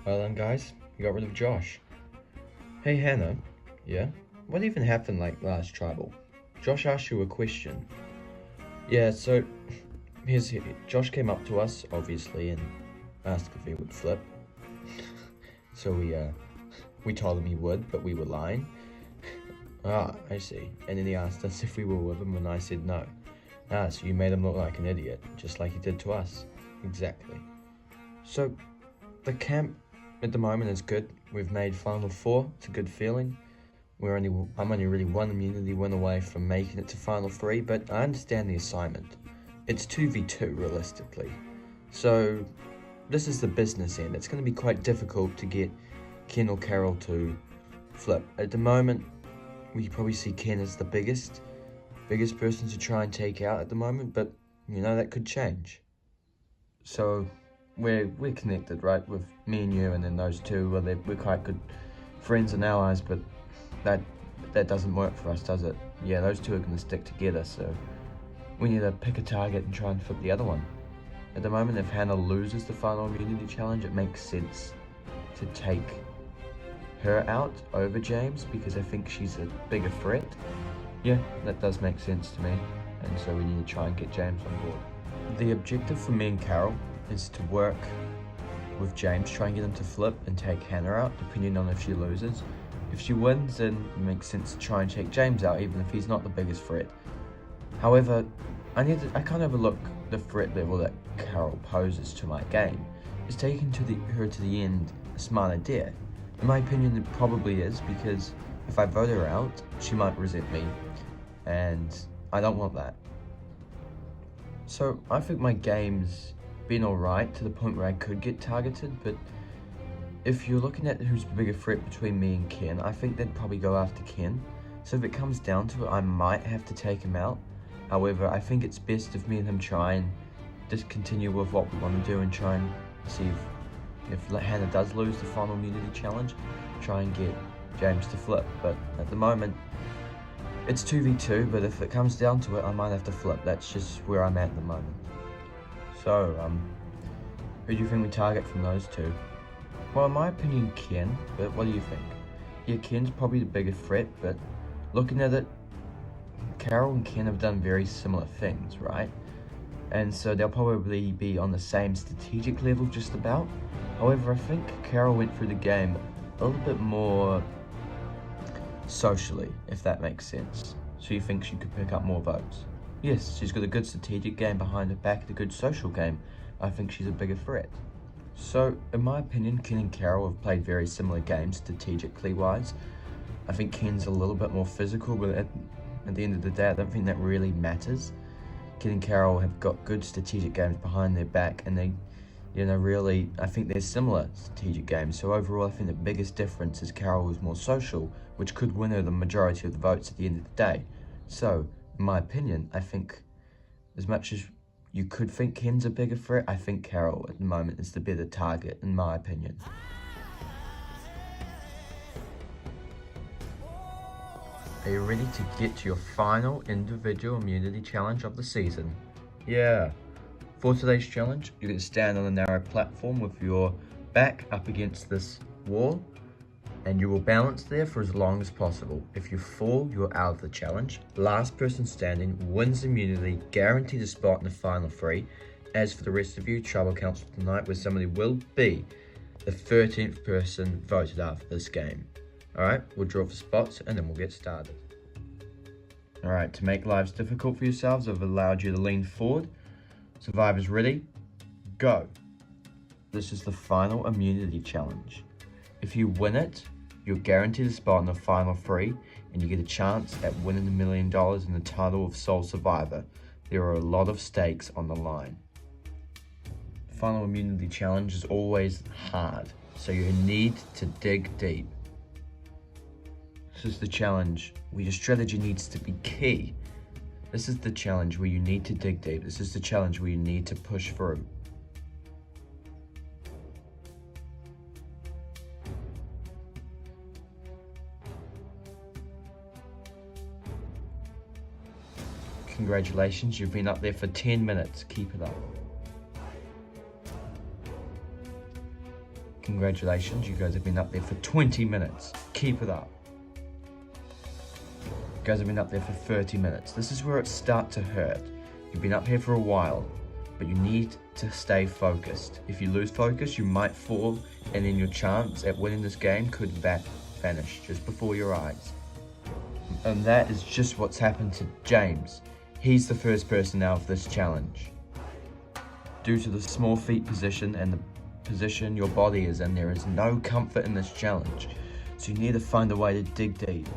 Well then guys, we got rid of Josh. Hey Hannah, yeah? What even happened like last tribal? Josh asked you a question. Yeah, so Josh came up to us obviously and asked if he would flip. So we told him he would, but we were lying. Ah, I see. And then he asked us if we were with him and I said no. Ah, so you made him look like an idiot, just like he did to us. Exactly. So the camp at the moment is good. We've made Final Four. It's a good feeling. I'm only really one immunity win away from making it to Final Three, but I understand the assignment. It's 2v2 realistically. So this is the business end. It's going to be quite difficult to get Ken or Carol to flip. At the moment, we probably see Ken as the biggest person to try and take out at the moment, but you know, that could change. So we're connected, right, with me and you, and then those two, well, we're quite good friends and allies, but that doesn't work for us, does it? Yeah, those two are going to stick together, so we need to pick a target and try and flip the other one. At the moment, if Hannah loses the final immunity challenge, it makes sense to take her out over James because I think she's a bigger threat. Yeah, that does make sense to me, and so we need to try and get James on board. The objective for me and Carol is to work with James, try and get him to flip and take Hannah out, depending on if she loses. If she wins, then it makes sense to try and take James out, even if he's not the biggest threat. However, I can't overlook the threat level that Carol poses to my game. Is taking her to the end a smart idea? In my opinion, it probably is, because if I vote her out, she might resent me, and I don't want that. So I think my game's been alright to the point where I could get targeted, but if you're looking at who's the bigger threat between me and Ken, I think they'd probably go after Ken. So if it comes down to it, I might have to take him out. However, I think it's best if me and him try and just continue with what we want to do and try and see if Hannah does lose the final immunity challenge, try and get James to flip. But at the moment, it's 2v2, but if it comes down to it, I might have to flip. That's just where I'm at the moment. So, who do you think we target from those two? Well, in my opinion, Ken, but what do you think? Yeah, Ken's probably the bigger threat, but looking at it, Carol and Ken have done very similar things, right? And so they'll probably be on the same strategic level just about. However, I think Carol went through the game a little bit more socially, if that makes sense. So you think she could pick up more votes? Yes, she's got a good strategic game behind her back and a good social game. I think she's a bigger threat. So, in my opinion, Ken and Carol have played very similar games strategically wise. I think Ken's a little bit more physical, but at the end of the day, I don't think that really matters. Ken and Carol have got good strategic games behind their back, and they, really, I think they're similar strategic games. So overall, I think the biggest difference is Carol is more social, which could win her the majority of the votes at the end of the day. So, in my opinion, I think as much as you could think Ken's a bigger threat, I think Carol at the moment is the better target, in my opinion. Are you ready to get to your final individual immunity challenge of the season? Yeah. For today's challenge, you're going to stand on a narrow platform with your back up against this wall, and you will balance there for as long as possible. If you fall, you're out of the challenge. Last person standing wins immunity, guaranteed a spot in the final three. As for the rest of you, trouble counts for tonight, where somebody will be the 13th person voted after this game. Alright, we'll draw for spots and then we'll get started. Alright, to make lives difficult for yourselves, I've allowed you to lean forward. Survivors ready? Go! This is the final immunity challenge. If you win it, you're guaranteed a spot in the final three, and you get a chance at winning $1 million and the title of sole survivor. There are a lot of stakes on the line. The final immunity challenge is always hard, so you need to dig deep. This is the challenge where your strategy needs to be key. This is the challenge where you need to dig deep. This is the challenge where you need to push through. Congratulations, you've been up there for 10 minutes. Keep it up. Congratulations, you guys have been up there for 20 minutes. Keep it up. You guys have been up there for 30 minutes. This is where it starts to hurt. You've been up here for a while, but you need to stay focused. If you lose focus, you might fall, and then your chance at winning this game could vanish just before your eyes. And that is just what's happened to James. He's the first person out of this challenge. Due to the small feet position and the position your body is in, there is no comfort in this challenge. So you need to find a way to dig deep.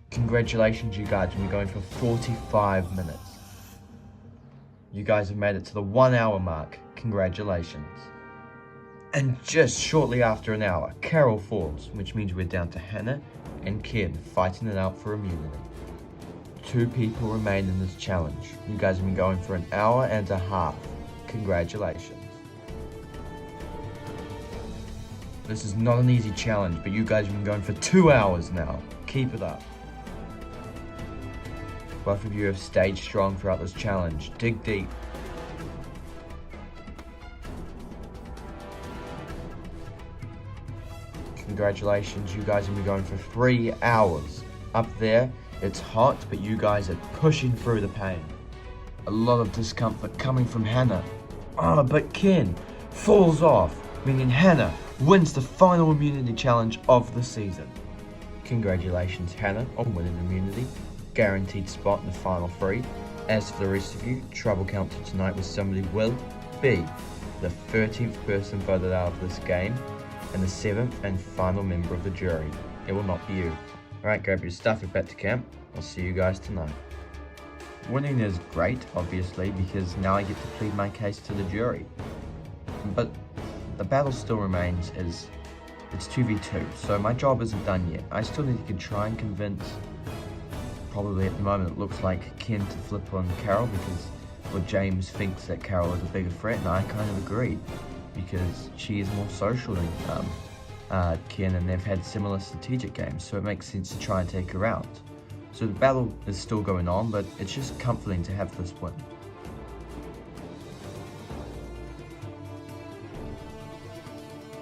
Congratulations, you guys, you're going for 45 minutes. You guys have made it to the 1 hour mark. Congratulations. And just shortly after an hour, Carol falls, which means we're down to Hannah and Ken fighting it out for immunity. 2 people remain in this challenge. You guys have been going for an hour and a half. Congratulations. This is not an easy challenge, but you guys have been going for 2 hours now. Keep it up. Both of you have stayed strong throughout this challenge. Dig deep. Congratulations, you guys have been going for 3 hours. Up there, it's hot, but you guys are pushing through the pain. A lot of discomfort coming from Hannah. Oh, but Ken falls off, meaning Hannah wins the final immunity challenge of the season. Congratulations, Hannah, on winning immunity. Guaranteed spot in the final 3. As for the rest of you, trouble counted tonight with somebody will be the 13th person voted out of this game and the 7th and final member of the jury. It will not be you. Alright, grab your stuff and back to camp. I'll see you guys tonight. Winning is great, obviously, because now I get to plead my case to the jury. But the battle still remains as it's 2v2, so my job isn't done yet. I still need to try and convince, probably at the moment it looks like Ken to flip on Carol, because James thinks that Carol is a bigger threat, and I kind of agree, because she is more social than Ken, and they've had similar strategic games, so it makes sense to try and take her out. So the battle is still going on, but it's just comforting to have this win.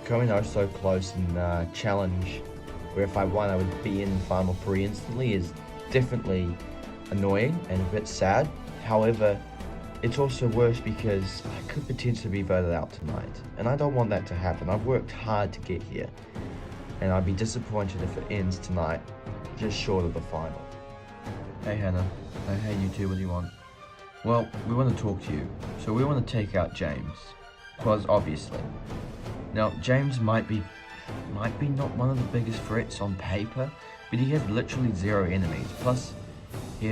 Coming oh so close in the challenge, where if I won I would be in Final 3 instantly, is definitely annoying and a bit sad. However, it's also worse because I could potentially be voted out tonight, and I don't want that to happen. I've worked hard to get here, and I'd be disappointed if it ends tonight just short of the final. Hey Hannah, hey you two, what do you want? Well, we want to talk to you, so we want to take out James, because obviously. Now, James might be not one of the biggest threats on paper, but he has literally 0 enemies. Plus, he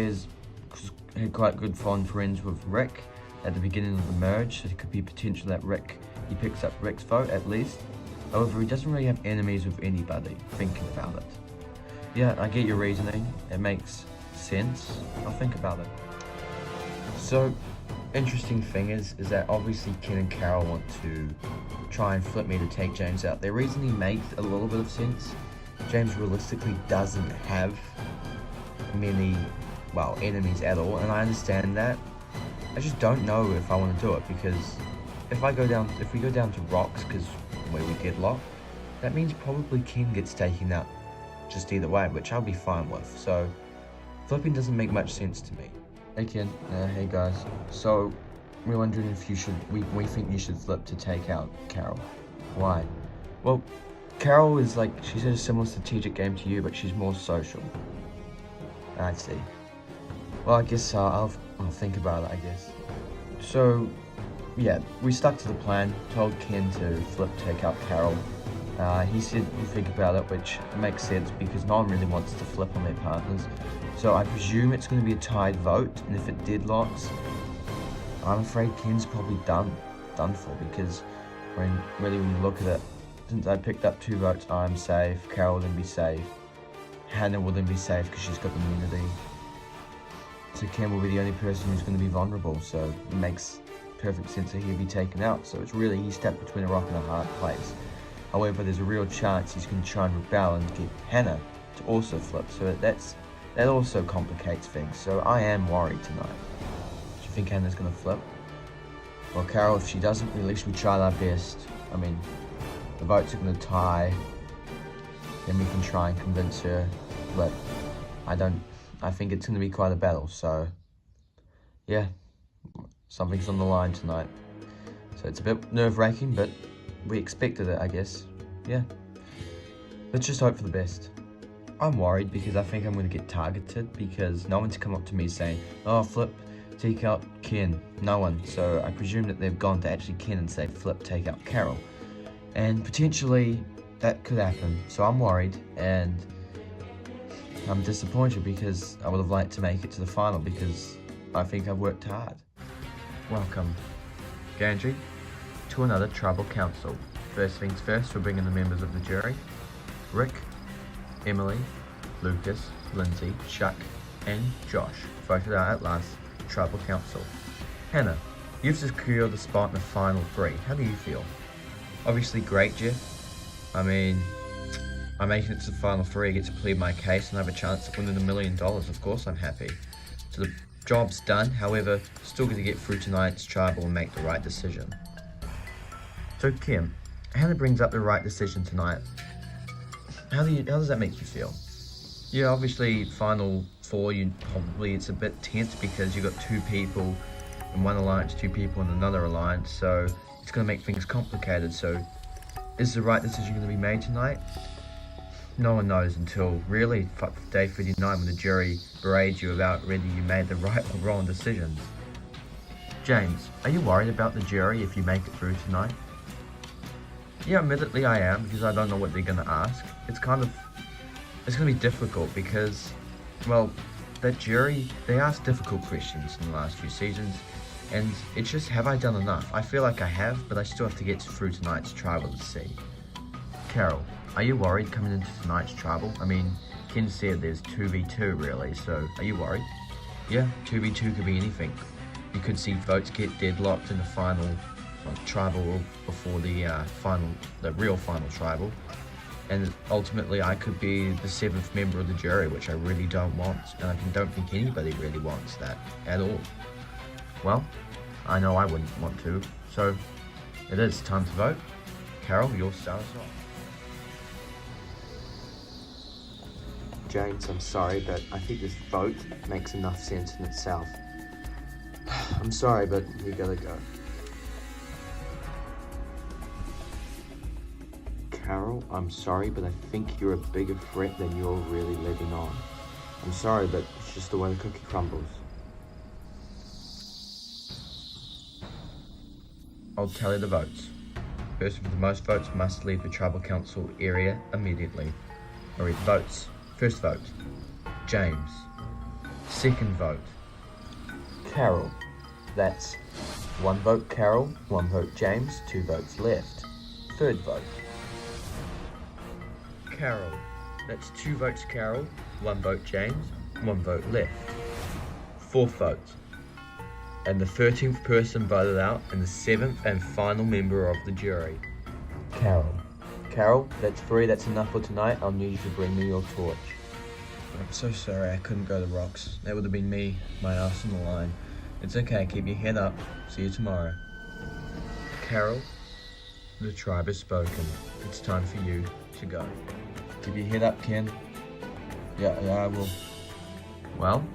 had quite good fond friends with Rick at the beginning of the merge, so it could be potential that he picks up Rick's vote at least. However, he doesn't really have enemies with anybody, thinking about it. Yeah, I get your reasoning, it makes sense. I'll think about it. So, interesting thing is that obviously Ken and Carol want to try and flip me to take James out. Their reasoning makes a little bit of sense. James realistically doesn't have many, well, enemies at all, and I understand that. I just don't know if I want to do it, because if we go down to rocks, because where we get locked, that means probably Ken gets taken out just either way, which I'll be fine with. So flipping doesn't make much sense to me. Hey Ken, hey guys. So we're wondering if we think you should flip to take out Carol. Why? Well, Carol is she's had a similar strategic game to you, but she's more social. I see. Well, I guess I'll think about it, I guess. So, yeah, we stuck to the plan, told Ken to flip take out Carol. He said we'll think about it, which makes sense because no one really wants to flip on their partners. So I presume it's going to be a tied vote, and if it deadlocks, I'm afraid Ken's probably done for, because when you look at it, since I picked up 2 votes, I'm safe, Carol will then be safe, Hannah will then be safe because she's got immunity. So Ken will be the only person who's going to be vulnerable, so it makes perfect sense that he'll be taken out. So it's really, he's stuck between a rock and a hard place. However, there's a real chance he's going to try and rebel and get Hannah to also flip, so that also complicates things. So I am worried tonight. Do you think Hannah's going to flip? Well, Carol, if she doesn't, at least we tried our best. I mean, the votes are going to tie, then we can try and convince her, but I think it's going to be quite a battle, so yeah, something's on the line tonight. So it's a bit nerve-wracking, but we expected it, I guess. Yeah, let's just hope for the best. I'm worried because I think I'm going to get targeted because no one's come up to me saying, oh, Flip, take out Ken. No one. So I presume that they've gone to actually Ken and say, Flip, take out Carol. And potentially that could happen. So I'm worried and I'm disappointed because I would have liked to make it to the final because I think I've worked hard. Welcome, Gandry, to another tribal council. First things first, we'll bring in the members of the jury. Rick, Emily, Lucas, Lindsay, Chuck, and Josh voted out at last tribal council. Hannah, you've secured the spot in the final three. How do you feel? Obviously great, Jeff. I mean, I'm making it to the final three, I get to plead my case and I have a chance of winning $1 million. Of course I'm happy. So the job's done, however, still going to get through tonight's tribal and make the right decision. So Kim, Hannah brings up the right decision tonight. How does that make you feel? Yeah, obviously final four, it's a bit tense because you've got two people in one alliance, two people in another alliance, so it's going to make things complicated. So is the right decision going to be made tonight? No one knows until really day 39 when the jury berates you about whether you made the right or wrong decisions. James, are you worried about the jury if you make it through tonight? Yeah, admittedly I am, because I don't know what they're going to ask. It's going to be difficult because, well, that jury, they ask difficult questions in the last few seasons, and it's just, have I done enough? I feel like I have, but I still have to get through tonight's tribal to see. Carol, are you worried coming into tonight's tribal? I mean, Ken said there's 2v2 really, so are you worried? Yeah, 2v2 could be anything. You could see votes get deadlocked in the final tribal before the real final tribal, and ultimately I could be the 7th member of the jury, which I really don't want, and I don't think anybody really wants that at all. Well, I know I wouldn't want to, so it is time to vote. Carol, you'll start us off. James, I'm sorry, but I think this vote makes enough sense in itself. I'm sorry, but we gotta go. Carol, I'm sorry, but I think you're a bigger threat than you're really letting on. I'm sorry, but it's just the way the cookie crumbles. I'll tally the votes. Person with the most votes must leave the tribal council area immediately. I'll read the votes. First vote, James. Second vote, Carol. That's 1 vote Carol, 1 vote James, 2 votes left. Third vote, Carol. That's 2 votes Carol, 1 vote James, 1 vote left. Fourth vote. And the 13th person voted out and the 7th and final member of the jury, Carol. Carol, that's 3, that's enough for tonight. I'll need you to bring me your torch. I'm so sorry I couldn't go to Rocks. That would have been me, my ass on the line. It's okay, keep your head up. See you tomorrow. Carol, the tribe has spoken. It's time for you to go. Keep your head up, Ken. Yeah, I will. Well,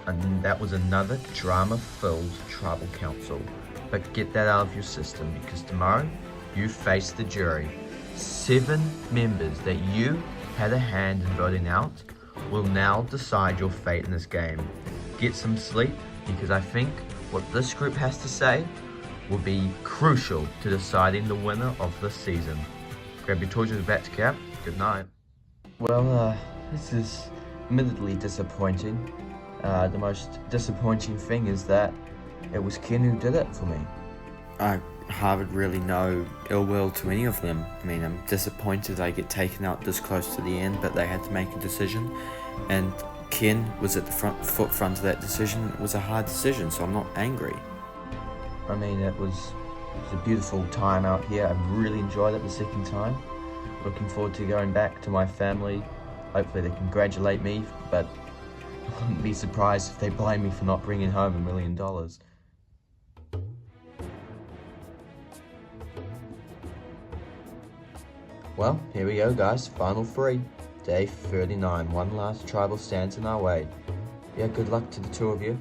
and that was another drama-filled tribal council. But get that out of your system because tomorrow you face the jury. 7 members that you had a hand in voting out will now decide your fate in this game. Get some sleep because I think what this group has to say will be crucial to deciding the winner of this season. Grab your torches and bat to cap. Good night. Well, this is admittedly disappointing. The most disappointing thing is that it was Ken who did it for me. I harboured really no ill will to any of them. I mean, I'm disappointed I get taken out this close to the end, but they had to make a decision, and Ken was at the forefront of that decision. It was a hard decision, so I'm not angry. I mean, it was a beautiful time out here. I really enjoyed it the second time. Looking forward to going back to my family. Hopefully they congratulate me, but I wouldn't be surprised if they blame me for not bringing home $1 million. Well, here we go guys, final 3. Day 39, one last tribal stands in our way. Yeah, good luck to the 2 of you.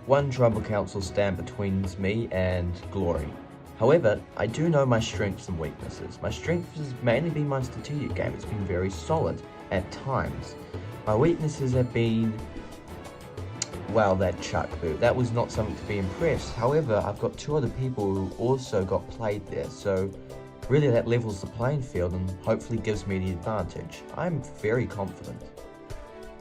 One tribal council stand between me and glory. However, I do know my strengths and weaknesses. My strength has mainly been my strategic game. It's been very solid at times. My weaknesses have been, well, that chuck boot. That was not something to be impressed. However, I've got 2 other people who also got played there, so really that levels the playing field and hopefully gives me the advantage. I'm very confident.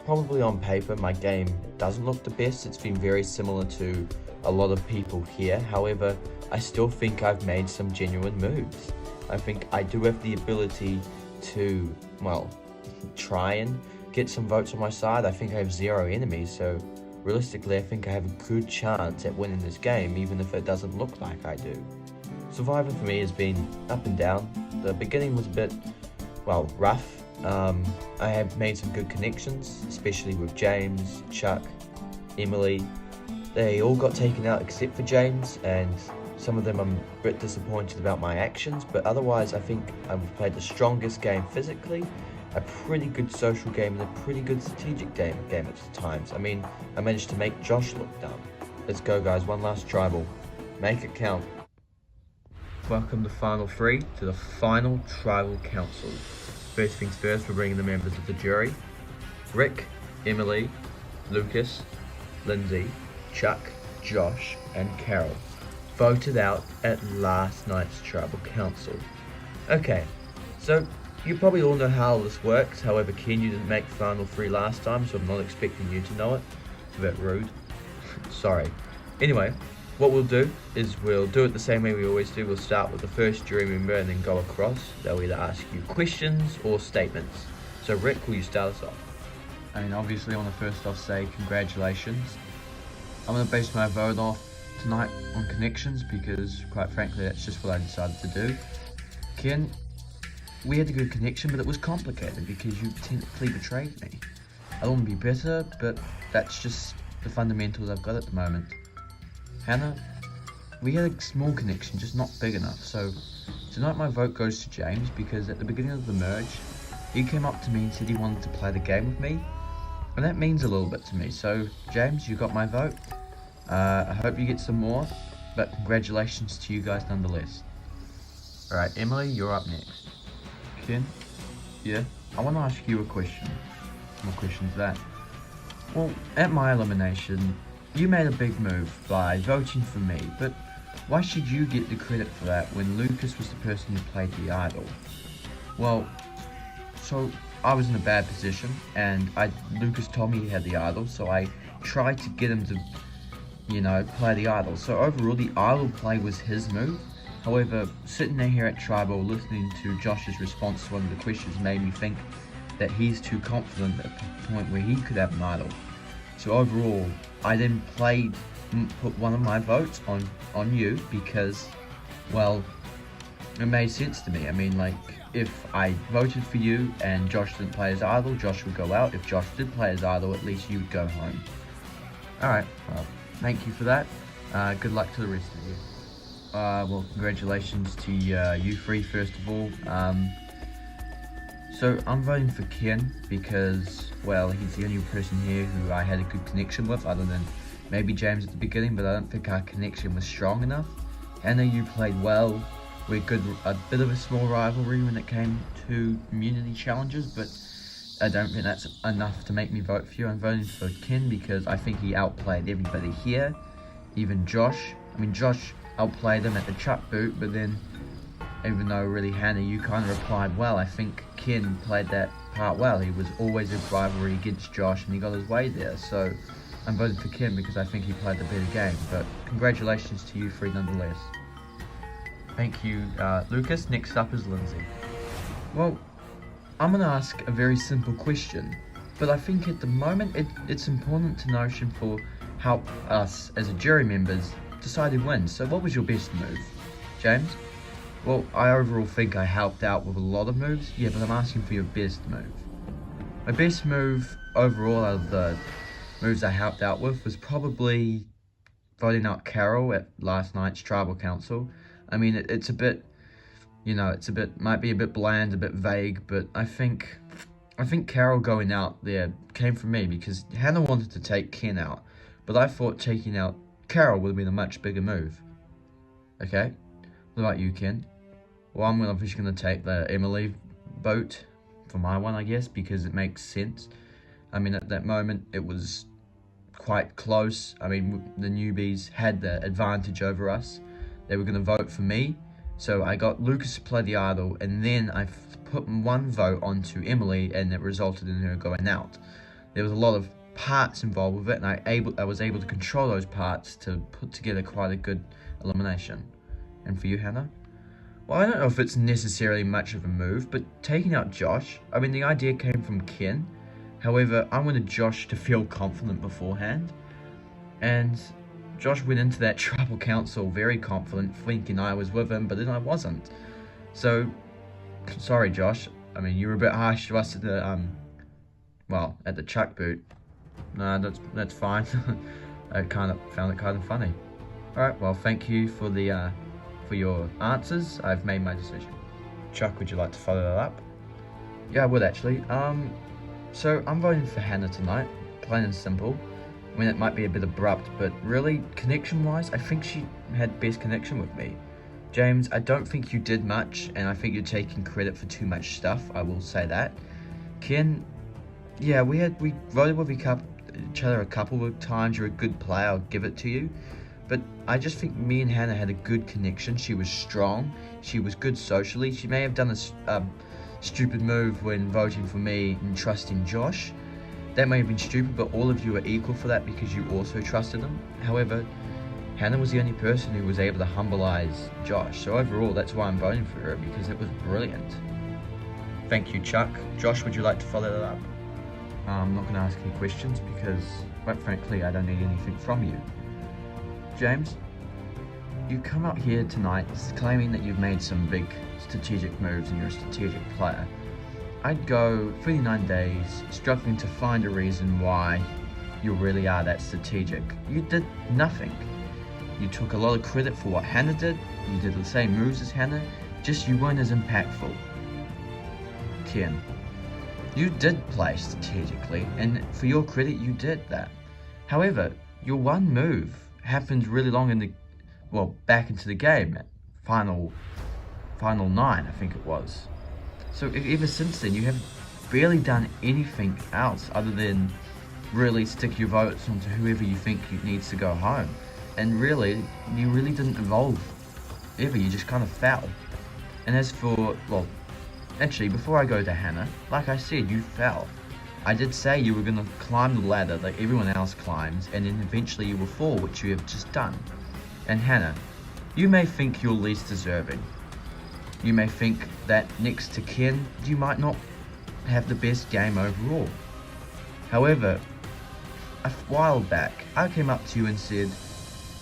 Probably on paper, my game doesn't look the best. It's been very similar to a lot of people here. However, I still think I've made some genuine moves. I think I do have the ability to, well, try and get some votes on my side. I think I have 0 enemies, so realistically I think I have a good chance at winning this game, even if it doesn't look like I do. Surviving for me has been up and down. The beginning was a bit, well, rough. I have made some good connections, especially with James, Chuck, Emily. They all got taken out except for James, and some of them I'm a bit disappointed about my actions, but otherwise I think I've played the strongest game physically, a pretty good social game, and a pretty good strategic game at times. I mean, I managed to make Josh look dumb. Let's go guys, one last tribal. Make it count. Welcome to Final 3, to the final tribal council. First things first, we're bringing the members of the jury. Rick, Emily, Lucas, Lindsay, Chuck, Josh, and Carol voted out at last night's tribal council. Okay, so you probably all know how this works. However, Ken, you didn't make Final 3 last time, so I'm not expecting you to know it. It's a bit rude. Sorry. Anyway, what we'll do is we'll do it the same way we always do. We'll start with the first jury member and then go across. They'll either ask you questions or statements. So Rick, will you start us off? I mean, obviously I want to first off say congratulations. I'm going to base my vote off tonight on connections because, quite frankly, that's just what I decided to do. Ken, we had a good connection, but it was complicated because you technically betrayed me. I don't want to be bitter, but that's just the fundamentals I've got at the moment. Hannah, we had a small connection, just not big enough, so tonight my vote goes to James because at the beginning of the merge, he came up to me and said he wanted to play the game with me, and that means a little bit to me. So James, you got my vote. I hope you get some more, but congratulations to you guys nonetheless. Alright, Emily, you're up next. Ken? Yeah? I want to ask you a question. What question's that? Well, at my elimination, you made a big move by voting for me, but why should you get the credit for that when Lucas was the person who played the idol? Well, so I was in a bad position, and Lucas told me he had the idol, so I tried to get him to, play the idol. So overall, the idol play was his move. However, sitting there here at Tribal, listening to Josh's response to one of the questions made me think that he's too confident at the point where he could have an idol. So overall, I then put one of my votes on you because, well, it made sense to me. I mean, like, if I voted for you and Josh didn't play his idol, Josh would go out. If Josh did play his idol, at least you would go home. Alright, well, thank you for that. Good luck to the rest of you. Well, congratulations to you three, first of all. So I'm voting for Ken because, well, he's the only person here who I had a good connection with, other than maybe James at the beginning, but I don't think our connection was strong enough. Hannah, you played well. We're good, a bit of a small rivalry when it came to community challenges, but I don't think that's enough to make me vote for you. I'm voting for Ken because I think he outplayed everybody here, even Josh. I mean, Josh outplayed him at the chuck boot, but then, even though really Hannah, you kind of replied well, I think Ken played that part well. He was always a rivalry against Josh and he got his way there. So I'm voting for Ken because I think he played the better game. But congratulations to you three nonetheless. Thank you, Lucas. Next up is Lindsay. Well, I'm going to ask a very simple question, but I think at the moment it's important to notion for how us as a jury members decide who wins. So what was your best move, James? Well, I overall think I helped out with a lot of moves, yeah, but I'm asking for your best move. My best move overall out of the moves I helped out with was probably voting out Carol at last night's tribal council. I mean, it's a bit you know, might be a bit bland, a bit vague, but I think Carol going out there came from me because Hannah wanted to take Ken out, but I thought taking out Carol would have been a much bigger move. Okay? What about you, Ken? Well, I'm obviously going to take the Emily vote for my one, I guess, because it makes sense. I mean, at that moment, it was quite close. I mean, the newbies had the advantage over us. They were going to vote for me, so I got Lucas to play the idol, and then I put one vote onto Emily, and it resulted in her going out. There was a lot of parts involved with it, and I was able to control those parts to put together quite a good elimination. And for you, Hannah? Well, I don't know if it's necessarily much of a move, but taking out Josh, I mean, the idea came from Ken. However, I wanted Josh to feel confident beforehand, and Josh went into that tribal council very confident, thinking I was with him, but then I wasn't. So, sorry, Josh. I mean, you were a bit harsh to us at the, at the chuck boot. No, that's fine. I found it kind of funny. Alright, well, thank you for the, for your answers. I've made my decision. Chuck, would you like to follow that up? Yeah, I would actually. So I'm voting for Hannah tonight, plain and simple. I mean, it might be a bit abrupt, but really, connection-wise, I think she had best connection with me. James, I don't think you did much, and I think you're taking credit for too much stuff, I will say that. Ken, yeah, we voted with each other a couple of times. You're a good player, I'll give it to you. But I just think me and Hannah had a good connection. She was strong, she was good socially. She may have done a stupid move when voting for me and trusting Josh. That may have been stupid, but all of you are equal for that because you also trusted him. However, Hannah was the only person who was able to humbleize Josh. So overall, that's why I'm voting for her, because it was brilliant. Thank you, Chuck. Josh, would you like to follow that up? I'm not going to ask any questions because, quite frankly, I don't need anything from you. James, you come up here tonight claiming that you've made some big strategic moves and you're a strategic player. I'd go 39 days struggling to find a reason why you really are that strategic. You did nothing. You took a lot of credit for what Hannah did. You did the same moves as Hannah, just you weren't as impactful. Ken, you did play strategically, and for your credit, you did that. However, your one move happened really long in the, back into the game, final 9, I think it was. So ever since then, you have barely done anything else other than really stick your votes onto whoever you think needs to go home. And really, you really didn't evolve ever, you just kind of fell. And as for, actually, before I go to Hannah, like I said, you fell. I did say you were going to climb the ladder like everyone else climbs, and then eventually you will fall, which you have just done. And Hannah, you may think you're least deserving. You may think that next to Ken, you might not have the best game overall. However, a while back, I came up to you and said,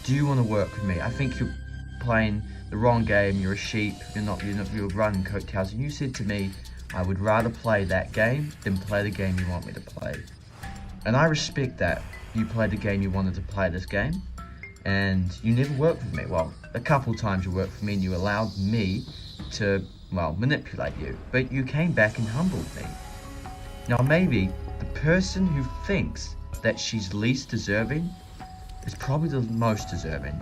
do you want to work with me? I think you're playing the wrong game, you're a sheep, you're running coattails. And you said to me, I would rather play that game than play the game you want me to play. And I respect that. You played the game you wanted to play this game, and you never worked with me. Well, a couple times you worked for me and you allowed me to, manipulate you. But you came back and humbled me. Now maybe the person who thinks that she's least deserving is probably the most deserving.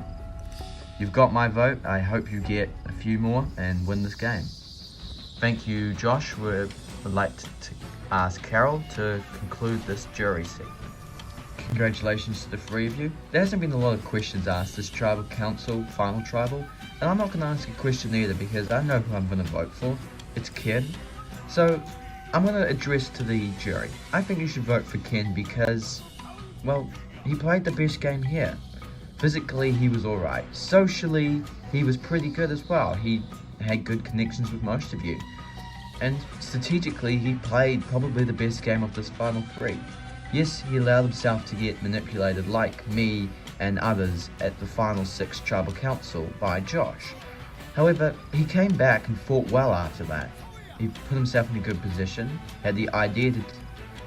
You've got my vote. I hope you get a few more and win this game. Thank you, Josh. We would like to ask Carol to conclude this jury segment. Congratulations to the three of you. There hasn't been a lot of questions asked this tribal council, final tribal, and I'm not going to ask a question either because I know who I'm going to vote for. It's Ken. So I'm going to address to the jury. I think you should vote for Ken because, he played the best game here. Physically, he was alright. Socially, he was pretty good as well. He had good connections with most of you. And strategically, he played probably the best game of this final 3. Yes, he allowed himself to get manipulated like me and others at the final 6 tribal council by Josh. However, he came back and fought well after that. He put himself in a good position, had the idea to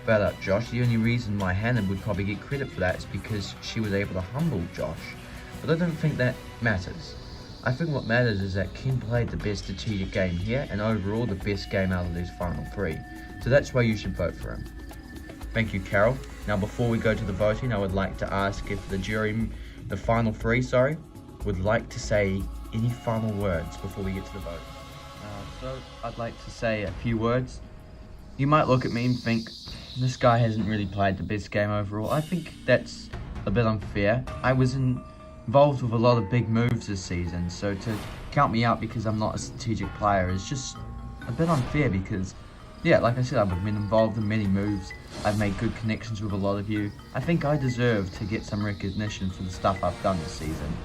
bail out Josh. The only reason why Hannah would probably get credit for that is because she was able to humble Josh. But I don't think that matters. I think what matters is that Ken played the best strategic game here and overall the best game out of these final three. So that's why you should vote for him. Thank you, Carol. Now before we go to the voting, I would like to ask if the final three, would like to say any final words before we get to the vote. So I'd like to say a few words. You might look at me and think, this guy hasn't really played the best game overall. I think that's a bit unfair. I was involved with a lot of big moves this season, so to count me out because I'm not a strategic player is just a bit unfair because, yeah, like I said, I've been involved in many moves. I've made good connections with a lot of you. I think I deserve to get some recognition for the stuff I've done this season.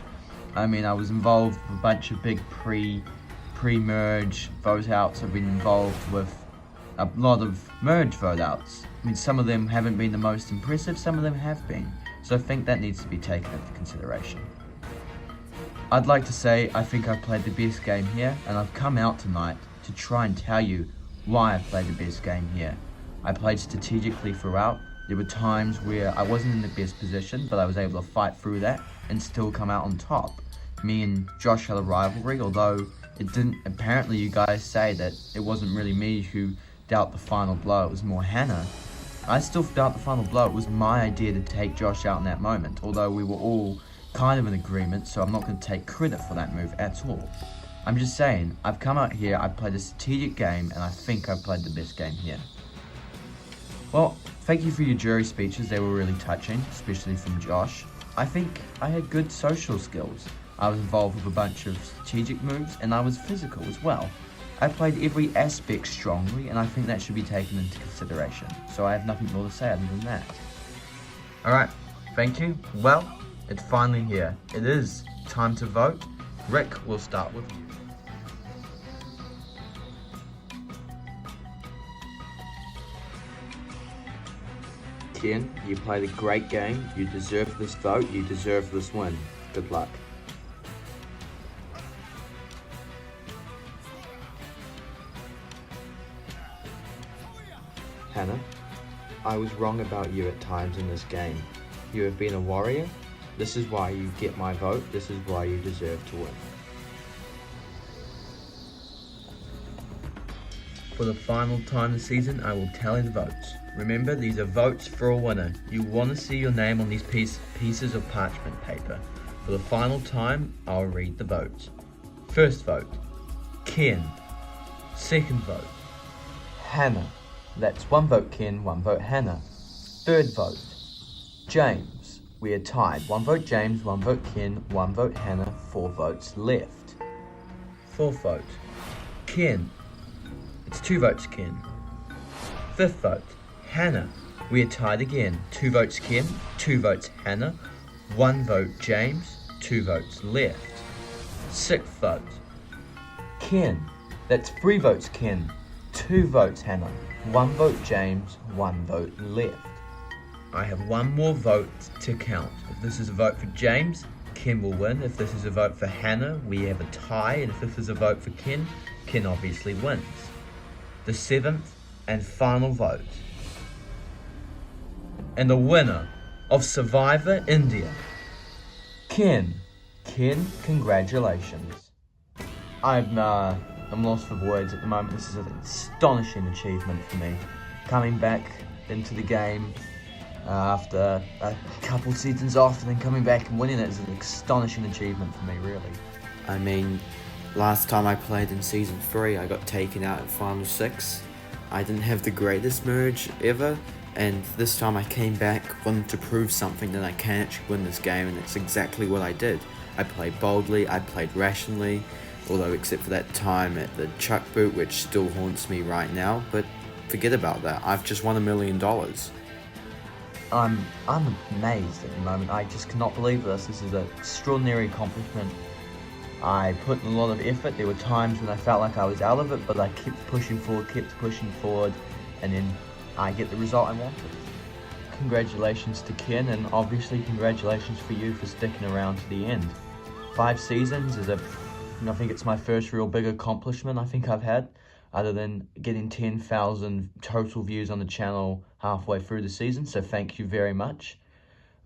I mean, I was involved with a bunch of big pre-merge vote outs. I've been involved with a lot of merge vote outs. I mean, some of them haven't been the most impressive, some of them have been. So I think that needs to be taken into consideration. I'd like to say I think I've played the best game here, and I've come out tonight to try and tell you why I played the best game here. I played strategically throughout. There were times where I wasn't in the best position, but I was able to fight through that and still come out on top. Me and Josh had a rivalry, although it didn't, apparently you guys say that it wasn't really me who dealt the final blow, it was more Hannah. I still dealt the final blow. It was my idea to take Josh out in that moment, although we were all kind of in agreement, so I'm not going to take credit for that move at all. I'm just saying, I've come out here, I've played a strategic game, and I think I've played the best game here. Well, thank you for your jury speeches, they were really touching, especially from Josh. I think I had good social skills. I was involved with a bunch of strategic moves, and I was physical as well. I played every aspect strongly, and I think that should be taken into consideration. So I have nothing more to say other than that. Alright, thank you. Well, it's finally here. It is time to vote. Rick, we'll start with you. Ken, you played a great game. You deserve this vote. You deserve this win. Good luck. Hannah, I was wrong about you at times in this game. You have been a warrior. This is why you get my vote. This is why you deserve to win. For the final time this season, I will tally the votes. Remember, these are votes for a winner. You want to see your name on these pieces of parchment paper. For the final time, I'll read the votes. First vote, Ken. Second vote, Hannah. That's 1 vote Ken, 1 vote Hannah. Third vote, James. We are tied. 1 vote James, 1 vote Ken, 1 vote Hannah, 4 votes left. Fourth vote, Ken. It's 2 votes Ken. Fifth vote, Hannah. We are tied again. 2 votes Ken, 2 votes Hannah, 1 vote James, 2 votes left. Sixth vote, Ken. That's 3 votes Ken, 2 votes Hannah, 1 vote James, 1 vote left. I have 1 more vote to count. If this is a vote for James, Ken will win. If this is a vote for Hannah, we have a tie. And if this is a vote for Ken, Ken obviously wins. The 7th and final vote. And the winner of Survivor India, Ken. Ken, congratulations. I'm lost for words at the moment. This is an astonishing achievement for me. Coming back into the game after a couple seasons off and then coming back and winning it is an astonishing achievement for me, really. I mean, last time I played in Season 3, I got taken out at Final 6. I didn't have the greatest merge ever, and this time I came back, wanted to prove something that I can actually win this game, and it's exactly what I did. I played boldly, I played rationally, although except for that time at the Chuck Boot, which still haunts me right now, but forget about that. I've just won $1 million. I'm amazed at the moment. I just cannot believe this. This is an extraordinary accomplishment. I put in a lot of effort. There were times when I felt like I was out of it, but I kept pushing forward, and then I get the result I wanted. Congratulations to Ken, and obviously congratulations for you for sticking around to the end. 5 seasons is I think it's my first real big accomplishment I think I've had, other than getting 10,000 total views on the channel halfway through the season, so thank you very much.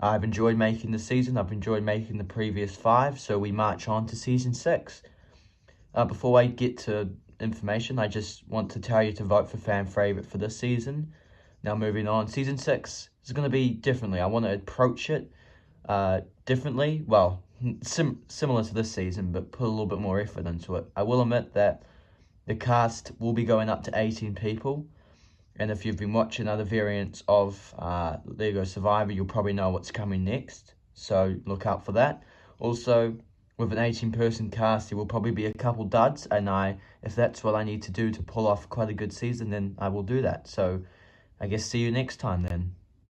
I've enjoyed making the season. I've enjoyed making the previous 5, so we march on to season 6. Before I get to information, I just want to tell you to vote for fan favorite for this season. Now moving on, season 6 is going to be differently. I want to approach it differently. Well, similar to this season, but put a little bit more effort into it. I will admit that the cast will be going up to 18 people. And if you've been watching other variants of Lego Survivor, you'll probably know what's coming next. So look out for that. Also, with an 18-person cast, there will probably be a couple duds. And if that's what I need to do to pull off quite a good season, then I will do that. So I guess see you next time then.